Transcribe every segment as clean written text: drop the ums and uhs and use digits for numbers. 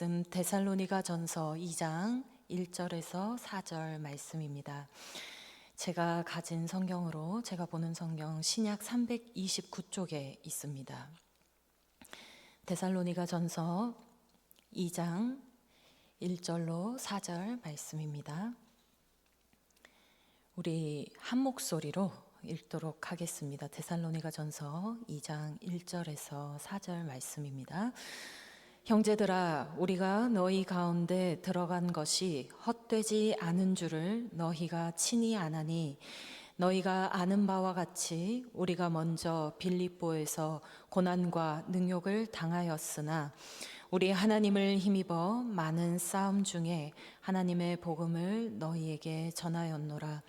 말씀 데살로니가 전서 2장 1절에서 4절 말씀입니다. 제가 가진 성경으로 제가 보는 성경 신약 329쪽에 있습니다. 데살로니가 전서 2장 1절로 4절 말씀입니다. 우리 한 목소리로 읽도록 하겠습니다. 데살로니가 전서 2장 1절에서 4절 말씀입니다. 형제들아, 우리가 너희 가운데 들어간 것이 헛되지 않은 줄을 너희가 친히 아나니, 너희가 아는 바와 같이 우리가 먼저 빌립보에서 고난과 능욕을 당하였으나 우리 하나님을 힘입어 많은 싸움 중에 하나님의 복음을 너희에게 전하였노라.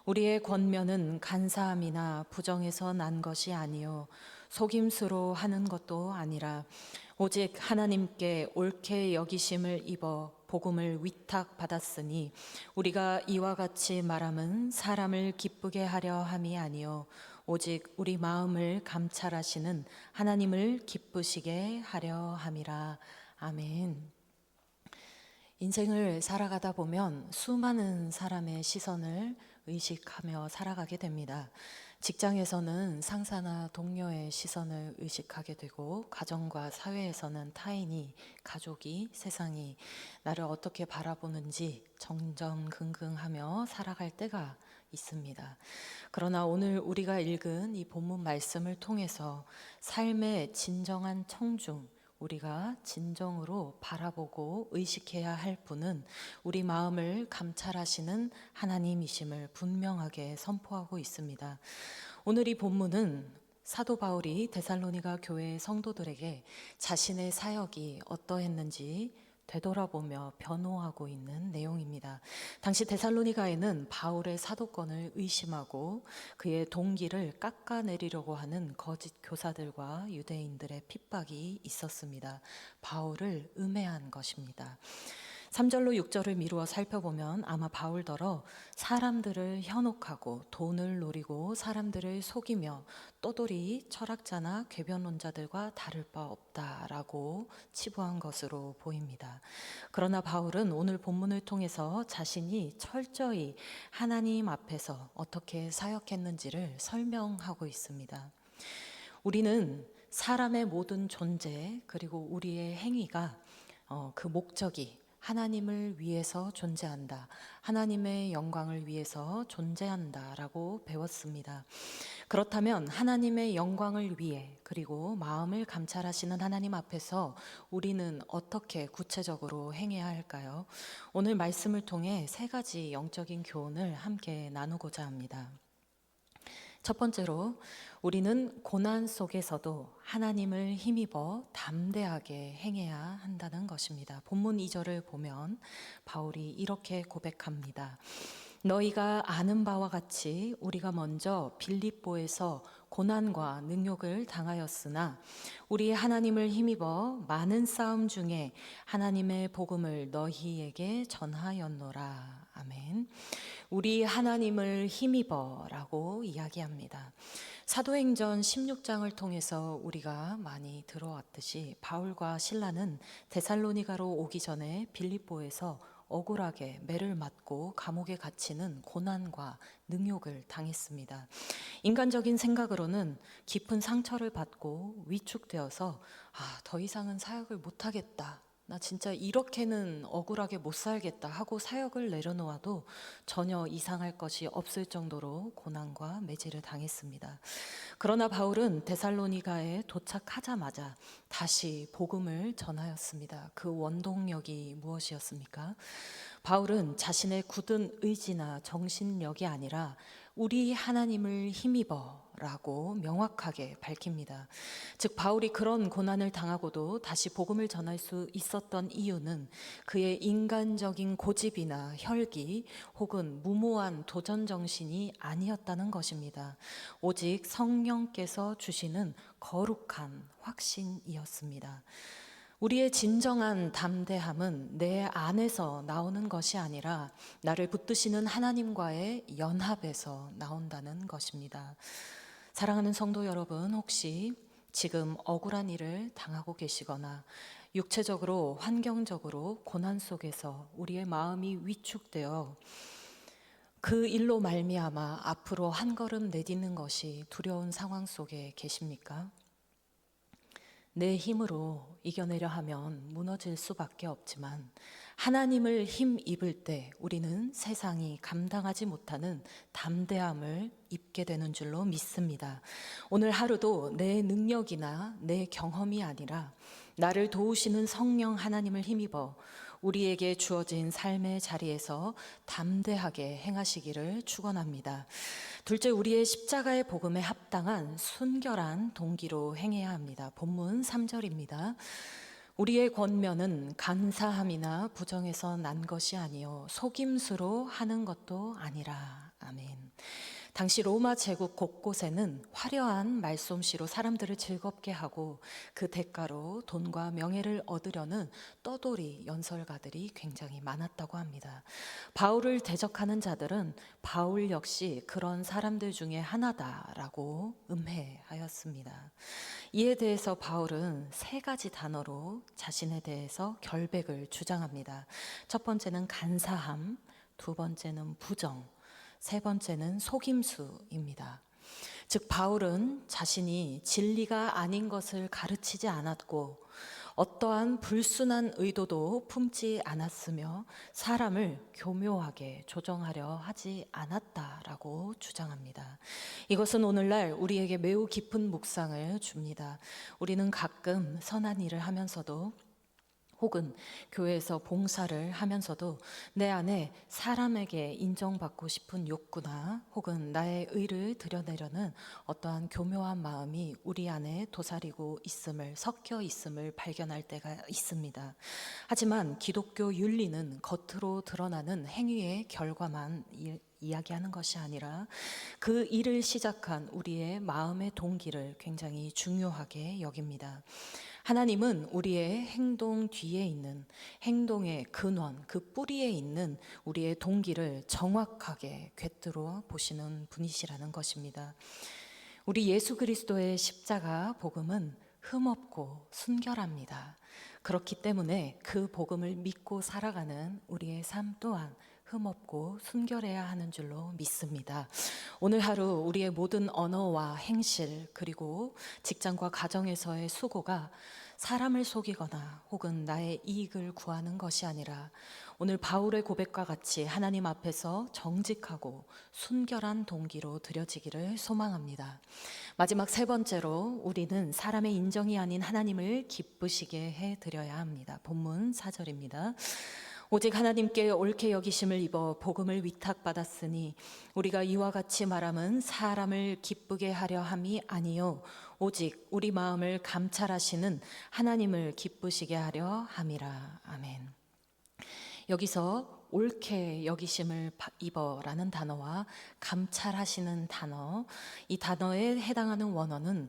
우리의 권면은 간사함이나 부정에서 난 것이 아니요 속임수로 하는 것도 아니라 오직 하나님께 옳게 여기심을 입어 복음을 위탁받았으니 우리가 이와 같이 말함은 사람을 기쁘게 하려 함이 아니요 오직 우리 마음을 감찰하시는 하나님을 기쁘시게 하려 함이라. 아멘. 인생을 살아가다 보면 수많은 사람의 시선을 의식하며 살아가게 됩니다. 직장에서는 상사나 동료의 시선을 의식하게 되고, 가정과 사회에서는 타인이, 가족이, 세상이 나를 어떻게 바라보는지 정정긍긍하며 살아갈 때가 있습니다. 그러나 오늘 우리가 읽은 이 본문 말씀을 통해서 삶의 진정한 청중, 우리가 진정으로 바라보고 의식해야 할 분은 우리 마음을 감찰하시는 하나님이심을 분명하게 선포하고 있습니다. 오늘 이 본문은 사도 바울이 데살로니가 교회의 성도들에게 자신의 사역이 어떠했는지 되돌아보며 변호하고 있는 내용입니다. 당시 데살로니가에는 바울의 사도권을 의심하고 그의 동기를 깎아내리려고 하는 거짓 교사들과 유대인들의 핍박이 있었습니다. 바울을 음해한 것입니다. 3절로 6절을 미루어 살펴보면 아마 바울더러 사람들을 현혹하고 돈을 노리고 사람들을 속이며 떠돌이 철학자나 궤변론자들과 다를 바 없다라고 치부한 것으로 보입니다. 그러나 바울은 오늘 본문을 통해서 자신이 철저히 하나님 앞에서 어떻게 사역했는지를 설명하고 있습니다. 우리는 사람의 모든 존재 그리고 우리의 행위가 그 목적이 하나님을 위해서 존재한다, 하나님의 영광을 위해서 존재한다 라고 배웠습니다. 그렇다면 하나님의 영광을 위해 그리고 마음을 감찰하시는 하나님 앞에서 우리는 어떻게 구체적으로 행해야 할까요? 오늘 말씀을 통해 세 가지 영적인 교훈을 함께 나누고자 합니다. 첫 번째로, 우리는 고난 속에서도 하나님을 힘입어 담대하게 행해야 한다는 것입니다. 본문 2절을 보면 바울이 이렇게 고백합니다. 너희가 아는 바와 같이 우리가 먼저 빌립보에서 고난과 능욕을 당하였으나 우리 하나님을 힘입어 많은 싸움 중에 하나님의 복음을 너희에게 전하였노라. 아멘. 우리 하나님을 힘입어 라고 이야기합니다. 사도행전 16장을 통해서 우리가 많이 들어왔듯이 바울과 실라는 데살로니가로 오기 전에 빌립보에서 억울하게 매를 맞고 감옥에 갇히는 고난과 능욕을 당했습니다. 인간적인 생각으로는 깊은 상처를 받고 위축되어서 더 이상은 사역을 못하겠다, 나 진짜 이렇게는 억울하게 못 살겠다 하고 사역을 내려놓아도 전혀 이상할 것이 없을 정도로 고난과 매질을 당했습니다. 그러나 바울은 데살로니가에 도착하자마자 다시 복음을 전하였습니다. 그 원동력이 무엇이었습니까? 바울은 자신의 굳은 의지나 정신력이 아니라 우리 하나님을 힘입어 라고 명확하게 밝힙니다. 즉 바울이 그런 고난을 당하고도 다시 복음을 전할 수 있었던 이유는 그의 인간적인 고집이나 혈기 혹은 무모한 도전 정신이 아니었다는 것입니다. 오직 성령께서 주시는 거룩한 확신이었습니다. 우리의 진정한 담대함은 내 안에서 나오는 것이 아니라 나를 붙드시는 하나님과의 연합에서 나온다는 것입니다. 사랑하는 성도 여러분, 혹시 지금 억울한 일을 당하고 계시거나 육체적으로, 환경적으로 고난 속에서 우리의 마음이 위축되어 그 일로 말미암아 앞으로 한 걸음 내딛는 것이 두려운 상황 속에 계십니까? 내 힘으로 이겨내려 하면 무너질 수밖에 없지만 하나님을 힘입을 때 우리는 세상이 감당하지 못하는 담대함을 입게 되는 줄로 믿습니다. 오늘 하루도 내 능력이나 내 경험이 아니라 나를 도우시는 성령 하나님을 힘입어 우리에게 주어진 삶의 자리에서 담대하게 행하시기를 축원합니다. 둘째, 우리의 십자가의 복음에 합당한 순결한 동기로 행해야 합니다. 본문 3절입니다. 우리의 권면은 간사함이나 부정에서 난 것이 아니요 속임수로 하는 것도 아니라. 아멘. 당시 로마 제국 곳곳에는 화려한 말솜씨로 사람들을 즐겁게 하고 그 대가로 돈과 명예를 얻으려는 떠돌이 연설가들이 굉장히 많았다고 합니다. 바울을 대적하는 자들은 바울 역시 그런 사람들 중에 하나다라고 음해하였습니다. 이에 대해서 바울은 세 가지 단어로 자신에 대해서 결백을 주장합니다. 첫 번째는 간사함, 두 번째는 부정, 세 번째는 속임수입니다. 즉 바울은 자신이 진리가 아닌 것을 가르치지 않았고 어떠한 불순한 의도도 품지 않았으며 사람을 교묘하게 조정하려 하지 않았다라고 주장합니다. 이것은 오늘날 우리에게 매우 깊은 묵상을 줍니다. 우리는 가끔 선한 일을 하면서도 혹은 교회에서 봉사를 하면서도 내 안에 사람에게 인정받고 싶은 욕구나 혹은 나의 의를 드러내려는 어떠한 교묘한 마음이 우리 안에 도사리고 있음을, 섞여 있음을 발견할 때가 있습니다. 하지만 기독교 윤리는 겉으로 드러나는 행위의 결과만 이야기하는 것이 아니라 그 일을 시작한 우리의 마음의 동기를 굉장히 중요하게 여깁니다. 하나님은 우리의 행동 뒤에 있는 행동의 근원, 그 뿌리에 있는 우리의 동기를 정확하게 꿰뚫어 보시는 분이시라는 것입니다. 우리 예수 그리스도의 십자가 복음은 흠없고 순결합니다. 그렇기 때문에 그 복음을 믿고 살아가는 우리의 삶 또한 흠없고 순결해야 하는 줄로 믿습니다. 오늘 하루 우리의 모든 언어와 행실 그리고 직장과 가정에서의 수고가 사람을 속이거나 혹은 나의 이익을 구하는 것이 아니라 오늘 바울의 고백과 같이 하나님 앞에서 정직하고 순결한 동기로 드려지기를 소망합니다. 마지막 세 번째로 우리는 사람의 인정이 아닌 하나님을 기쁘시게 해드려야 합니다. 본문 4절입니다. 오직 하나님께 옳게 여기심을 입어 복음을 위탁받았으니 우리가 이와 같이 말함은 사람을 기쁘게 하려 함이 아니요 오직 우리 마음을 감찰하시는 하나님을 기쁘시게 하려 함이라. 아멘. 여기서 옳게 여기심을 입어라는 단어와 감찰하시는 단어, 이 단어에 해당하는 원어는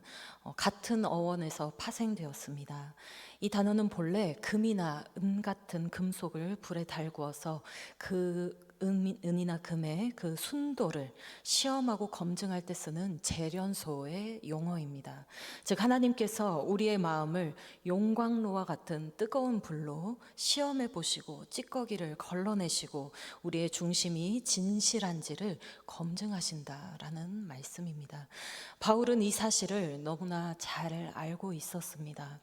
같은 어원에서 파생되었습니다. 이 단어는 본래 금이나 은 같은 금속을 불에 달구어서 그 은이나 금의 그 순도를 시험하고 검증할 때 쓰는 재련소의 용어입니다. 즉 하나님께서 우리의 마음을 용광로와 같은 뜨거운 불로 시험해 보시고 찌꺼기를 걸러내시고 우리의 중심이 진실한지를 검증하신다라는 말씀입니다. 바울은 이 사실을 너무나 잘 알고 있었습니다.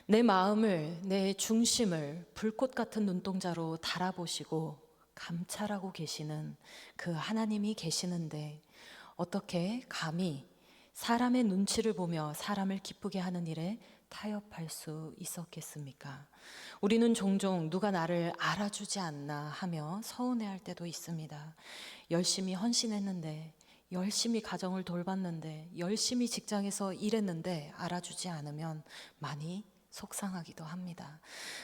내 마음을, 내 중심을 불꽃 같은 눈동자로 달아보시고 감찰하고 계시는 그 하나님이 계시는데 어떻게 감히 사람의 눈치를 보며 사람을 기쁘게 하는 일에 타협할 수 있었겠습니까? 우리는 종종 누가 나를 알아주지 않나 하며 서운해할 때도 있습니다. 열심히 헌신했는데, 열심히 가정을 돌봤는데, 열심히 직장에서 일했는데 알아주지 않으면 많이 속상하기도 합니다.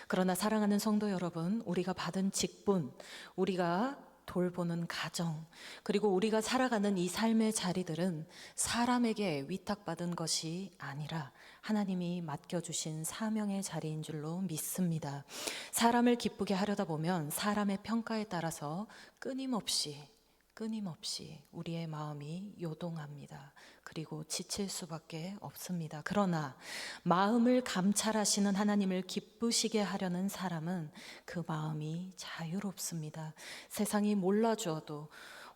그러나 사랑하는 성도 여러분, 우리가 받은 직분, 우리가 돌보는 가정, 그리고 우리가 살아가는 이 삶의 자리들은 사람에게 위탁받은 것이 아니라 하나님이 맡겨주신 사명의 자리인 줄로 믿습니다. 사람을 기쁘게 하려다 보면 사람의 평가에 따라서 끊임없이 끊임없이 우리의 마음이 요동합니다. 그리고 지칠 수밖에 없습니다. 그러나 마음을 감찰하시는 하나님을 기쁘시게 하려는 사람은 그 마음이 자유롭습니다. 세상이 몰라주어도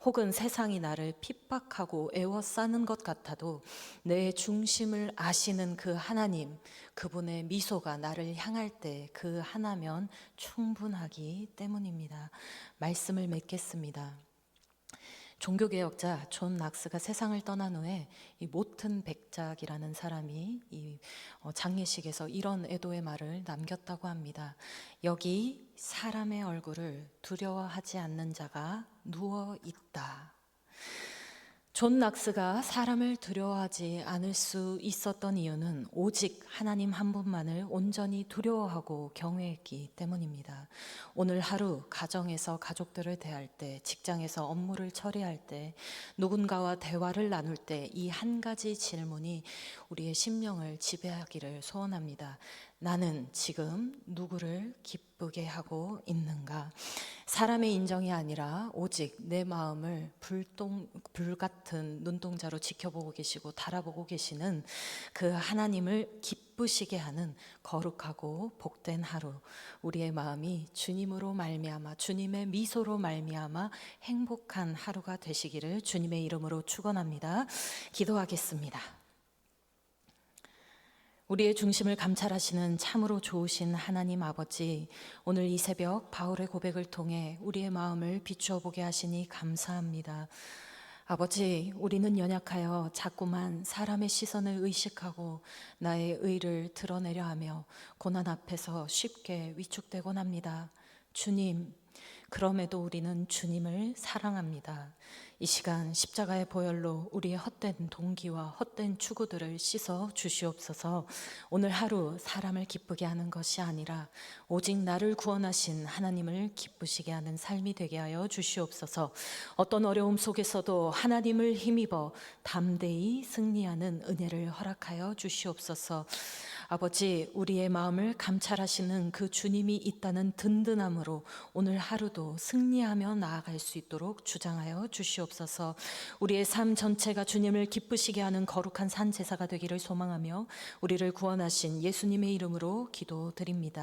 혹은 세상이 나를 핍박하고 애워싸는 것 같아도 내 중심을 아시는 그 하나님, 그분의 미소가 나를 향할 때 그 하나면 충분하기 때문입니다. 말씀을 맺겠습니다. 종교개혁자 존 낙스가 세상을 떠난 후에 이 모튼 백작이라는 사람이 이 장례식에서 이런 애도의 말을 남겼다고 합니다. 여기 사람의 얼굴을 두려워하지 않는 자가 누워 있다. 존 낙스가 사람을 두려워하지 않을 수 있었던 이유는 오직 하나님 한 분만을 온전히 두려워하고 경외했기 때문입니다. 오늘 하루 가정에서 가족들을 대할 때, 직장에서 업무를 처리할 때, 누군가와 대화를 나눌 때 이 한 가지 질문이 우리의 심령을 지배하기를 소원합니다. 나는 지금 누구를 기쁘게 하고 있는가? 사람의 인정이 아니라 오직 내 마음을 불같은 눈동자로 지켜보고 계시고 달아보고 계시는 그 하나님을 기쁘시게 하는 거룩하고 복된 하루, 우리의 마음이 주님으로 말미암아 주님의 미소로 말미암아 행복한 하루가 되시기를 주님의 이름으로 축원합니다. 기도하겠습니다. 우리의 중심을 감찰하시는 참으로 좋으신 하나님 아버지, 오늘 이 새벽 바울의 고백을 통해 우리의 마음을 비추어 보게 하시니 감사합니다. 아버지, 우리는 연약하여 자꾸만 사람의 시선을 의식하고 나의 의를 드러내려 하며 고난 앞에서 쉽게 위축되곤 합니다. 주님, 그럼에도 우리는 주님을 사랑합니다. 이 시간 십자가의 보혈로 우리의 헛된 동기와 헛된 추구들을 씻어 주시옵소서. 오늘 하루 사람을 기쁘게 하는 것이 아니라 오직 나를 구원하신 하나님을 기쁘시게 하는 삶이 되게 하여 주시옵소서. 어떤 어려움 속에서도 하나님을 힘입어 담대히 승리하는 은혜를 허락하여 주시옵소서. 아버지, 우리의 마음을 감찰하시는 그 주님이 있다는 든든함으로 오늘 하루도 승리하며 나아갈 수 있도록 주장하여 주시옵소서. 우리의 삶 전체가 주님을 기쁘시게 하는 거룩한 산 제사가 되기를 소망하며 우리를 구원하신 예수님의 이름으로 기도드립니다.